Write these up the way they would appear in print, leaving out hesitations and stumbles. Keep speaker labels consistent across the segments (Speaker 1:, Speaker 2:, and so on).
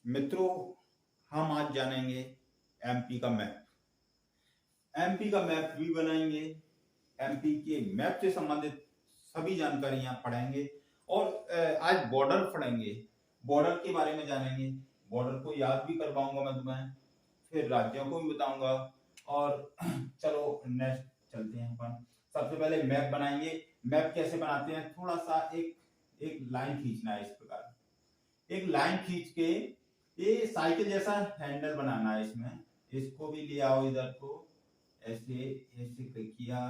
Speaker 1: मित्रों, हम आज जानेंगे एमपी का मैप। एमपी का मैप भी बनाएंगे, एमपी के मैप से संबंधित सभी जानकारियां पढ़ेंगे और आज बॉर्डर पढ़ेंगे, बॉर्डर के बारे में जानेंगे। बॉर्डर को याद भी करवाऊंगा मैं तुम्हें, फिर राज्यों को भी बताऊंगा। और चलो नेक्स्ट चलते हैं अपन। सबसे पहले मैप बनाएंगे। मैप कैसे बनाते हैं, थोड़ा सा एक लाइन खींचना है। इस प्रकार एक लाइन खींच के ये साइकिल जैसा हैंडल बनाना है। इसमें इसको भी ले आओ इधर को, ऐसे ऐसे किया,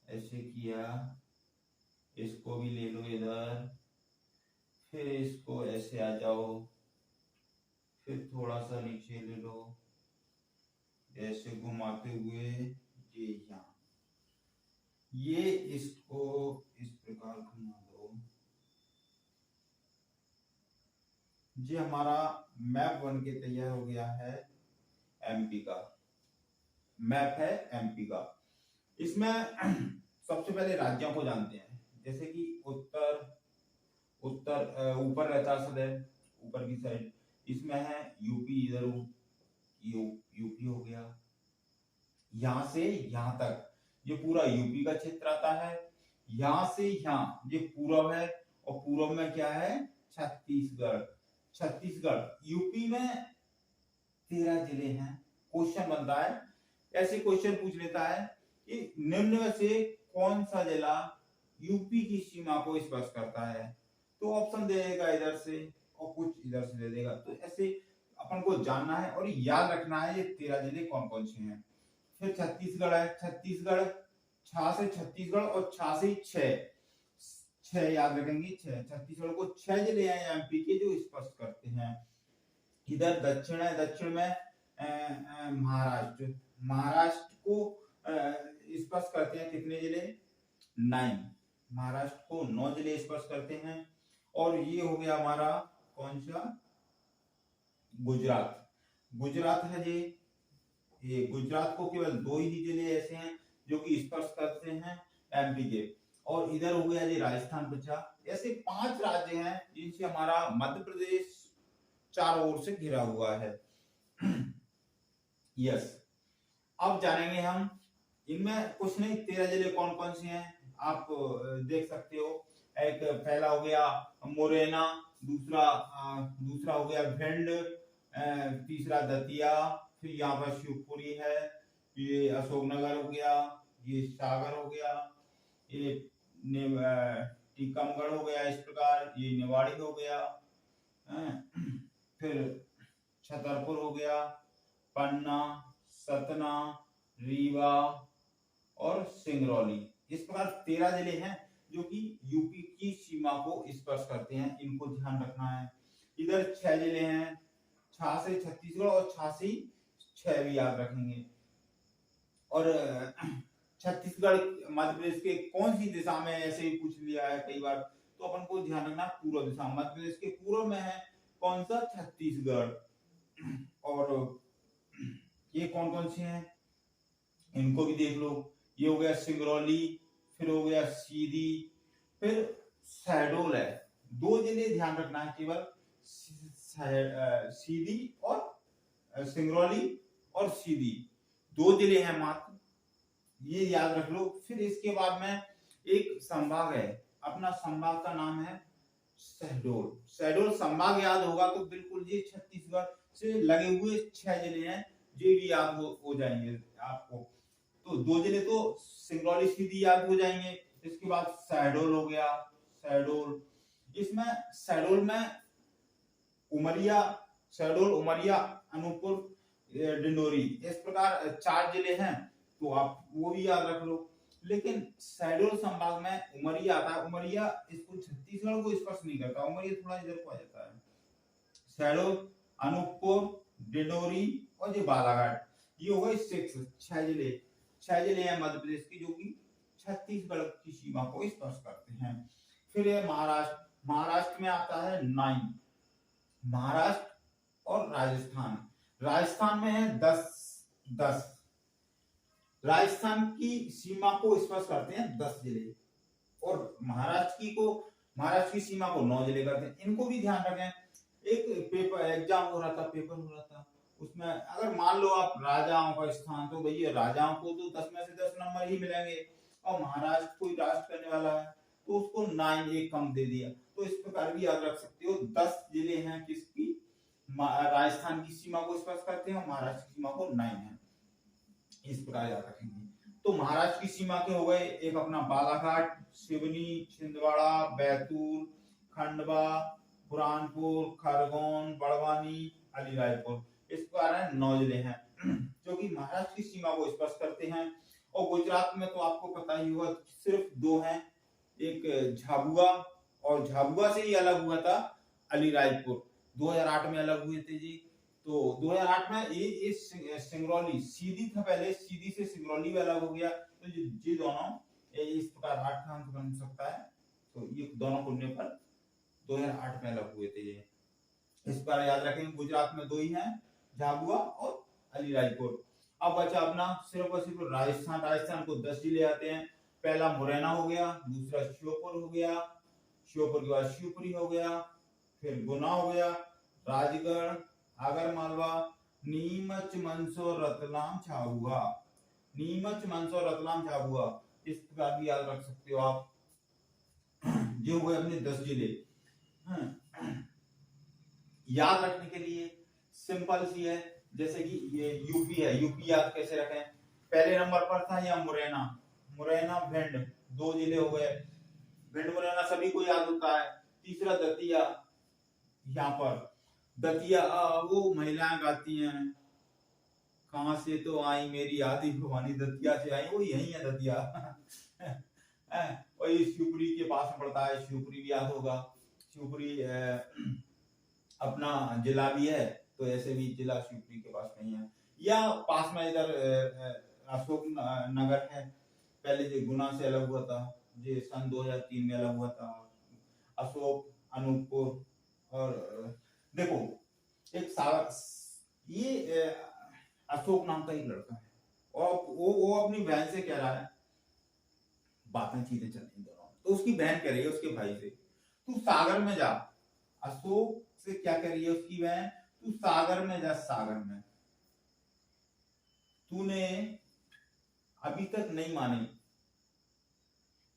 Speaker 1: ऐसे किया, इसको भी ले लो इधर, फिर इसको ऐसे आ जाओ, फिर थोड़ा सा नीचे ले लो, ऐसे घुमाते हुए ये यहाँ, ये इसको इस प्रकार घुमा दो। ये हमारा मैप बन के तैयार हो गया है। एमपी का मैप है, एमपी का। इसमें सबसे पहले राज्यों को जानते हैं, जैसे कि उत्तर ऊपर रहता है सदैव ऊपर की साइड। इसमें है यूपी, इधर यूपी हो गया, यहां से यहां तक ये पूरा यूपी का क्षेत्र आता है। यहां से यहां ये पूरब है, और पूरब में क्या है, छत्तीसगढ़। छत्तीसगढ़ यूपी में 13 जिले हैं। क्वेश्चन बनता है, ऐसे क्वेश्चन पूछ लेता है कि निम्न में से कौन सा जिला यूपी की सीमा को स्पर्श करता है। तो ऑप्शन दे देगा इधर से और कुछ इधर से दे देगा। तो ऐसे अपन को जानना है और याद रखना है ये 13 जिले कौन कौन से हैं। फिर छत्तीसगढ़ है, छत्तीसगढ़ छा से छत्तीसगढ़ और छा से छह याद रखेंगे। छत्तीसगढ़ को 6 जिले हैं एमपी के जो स्पर्श करते हैं। इधर दक्षिण है, दक्षिण में महाराष्ट्र। महाराष्ट्र को स्पर्श करते हैं कितने जिले, 9। महाराष्ट्र को 9 जिले स्पर्श करते हैं। और ये हो गया हमारा कौन सा, गुजरात। गुजरात है ये गुजरात को केवल 2 ही जिले ऐसे हैं जो कि स्पर्श करते हैं एमपी के। और इधर हो गया ये राजस्थान बचा। ऐसे 5 राज्य हैं जिनसे हमारा मध्य प्रदेश चारों ओर से घिरा हुआ है। यस, अब जानेंगे हम इनमें कुछ नहीं 13 जिले कौन कौन से हैं, आप देख सकते हो। एक पहला हो गया मुरैना, दूसरा हो गया भिंड, तीसरा दतिया, फिर यहाँ पर शिवपुरी है, ये अशोकनगर हो गया, ये सागर हो गया, ये टीकमगढ़ हो गया, इस प्रकार ये निवाड़ी हो गया, फिर छतरपुर हो गया, पन्ना, सतना, रीवा और सिंगरौली। इस प्रकार 13 जिले हैं जो कि यूपी की सीमा को स्पर्श करते हैं, इनको ध्यान रखना है। इधर 6 जिले हैं, छा से छत्तीसगढ़ और छा से 6 भी याद रखेंगे। और छत्तीसगढ़ मध्य प्रदेश के कौन सी दिशा में, ऐसे ही पूछ लिया है कई बार, तो अपन को ध्यान रखना पूर्व दिशा। मध्य प्रदेश के पूर्व में है कौन सा, छत्तीसगढ़। और ये कौन कौन से हैं इनको भी देख लो। ये हो गया सिंगरौली, फिर हो गया सीधी, फिर शहडोल है। 2 जिले ध्यान रखना है केवल, सीधी और सिंगरौली और सीधी 2 जिले हैं मात्र, ये याद रख लो। फिर इसके बाद में एक संभाग है, अपना संभाग का नाम है शहडोल। शहडोल संभाग याद होगा तो बिल्कुल ये छत्तीसगढ़ से लगे हुए 6 जिले हैं, ये भी याद हो जाएंगे आपको। तो 2 जिले तो सिंगरौली सीधी याद हो जाएंगे। इसके बाद शहडोल हो गया, शहडोल। इसमें शहडोल में उमरिया, शहडोल, उमरिया, अनूपपुर, डिंडोरी, इस प्रकार 4 जिले हैं, तो आप वो भी याद रख लो। लेकिन शहडोल संभाग में उमरिया आता है। उमरिया इसको छत्तीसगढ़ को स्पर्श नहीं करता, उमरिया थोड़ा इधर को आ जाता है। शहडोल, अनूपपुर, डिंडोरी और ये बालाघाट, ये हो गए 6 जिले। 6 जिले हैं मध्य प्रदेश की जो कि छत्तीसगढ़ की सीमा को स्पर्श करते हैं। फिर है महाराष्ट्र। महाराष्ट्र में आता है 9, महाराष्ट्र और राजस्थान। राजस्थान में है 10। राजस्थान की सीमा को स्पर्श करते हैं 10 जिले, और महाराष्ट्र की सीमा को 9 जिले करते हैं। इनको भी ध्यान रखें। एक पेपर एग्जाम हो रहा था, पेपर हो रहा था, उसमें अगर मान लो आप राजाओं का स्थान, तो भैया राजाओं को तो 10 में से 10 नंबर ही मिलेंगे, और महाराष्ट्र कोई राष्ट्र करने वाला है तो उसको 9 एक कम दे दिया। तो इस प्रकार भी याद रख सकते हो, 10 जिले हैं किसकी, राजस्थान की सीमा को स्पर्श करते हैं और महाराष्ट्र की सीमा को 9 है, इस प्रकार याद रखेंगे। तो महाराष्ट्र की सीमा के हो गए, एक अपना बालाघाट, सिवनी, छिंदवाड़ा, बैतूल, खंडवा, बुरहानपुर, खरगोन, बड़वानी, अलीराजपुर, इस प्रकार 9 जिले हैं जो कि महाराष्ट्र की सीमा को स्पर्श करते हैं। और गुजरात में तो आपको पता ही होगा सिर्फ 2 हैं, एक झाबुआ, और झाबुआ से ही अलग हुआ था अलीराजपुर, 2008 में अलग हुए थे जी। तो 2008 में ये सिंगरौली सीधी था, पहले सीधी से सिंगरौली भी अलग हो गया, तो ये दोनों इस प्रकार 8 का अंक बन सकता है। तो ये दोनों खुलने पर 2008 में अलग हुए थे ये, इस पर याद रखेंगे। गुजरात में 2 ही हैं, झाबुआ और अलीराजपुर। अब बचा अपना सिर्फ और सिर्फ राजस्थान। राजस्थान को 10 जिले आते हैं, पहला मुरैना हो गया, दूसरा श्योपुर हो गया, श्योपुर के बाद शिवपुरी हो गया, फिर गुना हो गया, राजगढ़, आगरमालवा, नीमच, मंदसौर, रतलाम, झाबुआ, नीमच, मंदसौर, रतलाम, झाबुआ, इस प्रकार भी याद रख सकते हो आप। जो हुए अपने 10 जिले। याद रखने के लिए सिंपल सी है, जैसे कि ये यूपी है, यूपी याद कैसे रखें, पहले नंबर पर था या मुरैना, मुरैना भिंड, 2 जिले हो गए, भिंड मुरैना सभी को याद होता है। तीसरा दतिया, यहाँ पर दतिया, वो महिलाएं गाती हैं, कहां से तो आई मेरी आदि भवानी, दतिया से आई, वो यही है दतिया और ये शिवपुरी के पास में पड़ता है, शिवपुरी भी याद होगा। शिवपुरी अपना जिला भी है, तो ऐसे भी जिला शिवपुरी के पास नहीं है, या पास में इधर अशोक नगर है, पहले जो गुना से अलग हुआ था, जो सन 2003 में अलग हुआ था, अशोक, अनूपपुर। और देखो एक ये अशोक नाम का एक लड़का है, और वो अपनी बहन से कह रहा है, बातें चीजें चल रही दोनों, तो उसकी बहन कह रही है उसके भाई से, तू सागर में जा। अशोक से क्या कह रही है उसकी बहन, तू सागर में जा, सागर में। तूने अभी तक नहीं मानी,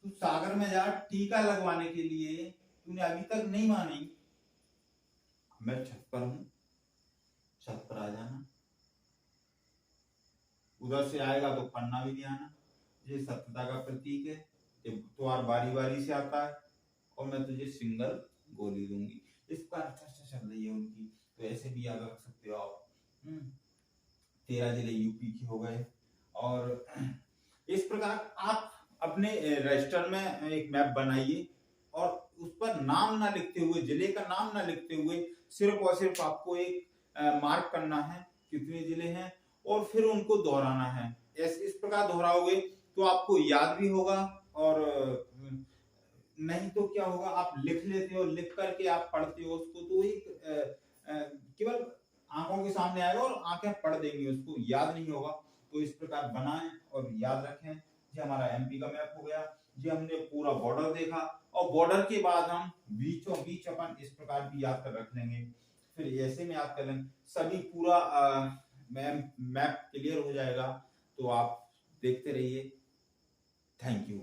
Speaker 1: तू सागर में जा टीका लगवाने के लिए, तूने अभी तक नहीं मानी। मैं छत पर हूं, छत पर आ जाना, उधर से आएगा तो पन्ना भी नहीं आना, ये सत्यता का प्रतीक है, त्योहार बारी बारी से आता है, और मैं तुझे सिंगल गोली दूंगी। इस पर चर्चा चल रही है उनकी, तो ऐसे भी याद रख सकते हो आप। 13 जिले यूपी के हो गए, और इस प्रकार आप अपने रजिस्टर में एक मैप बनाइए, और उस पर नाम ना लिखते हुए, जिले का नाम ना लिखते हुए, सिर्फ और सिर्फ आपको एक मार्क करना है कितने जिले हैं, और फिर उनको दोहराना है। इस प्रकार दोहराओगे तो आपको याद भी होगा, और नहीं तो क्या होगा, आप लिख लेते हो, लिख करके आप पढ़ते हो उसको, तो एक केवल आंखों के सामने आएगा और आंखें पढ़ देंगी, उसको याद नहीं होगा। तो इस प्रकार बनाएं और याद रखें। ये हमारा एमपी का मैप हो गया, ये हमने पूरा बॉर्डर देखा, और बॉर्डर के बाद हम बीचों बीच अपन इस प्रकार भी याद कर रख लेंगे, फिर ऐसे में याद कर लेंगे, सभी पूरा मैप क्लियर हो जाएगा। तो आप देखते रहिए। Thank you.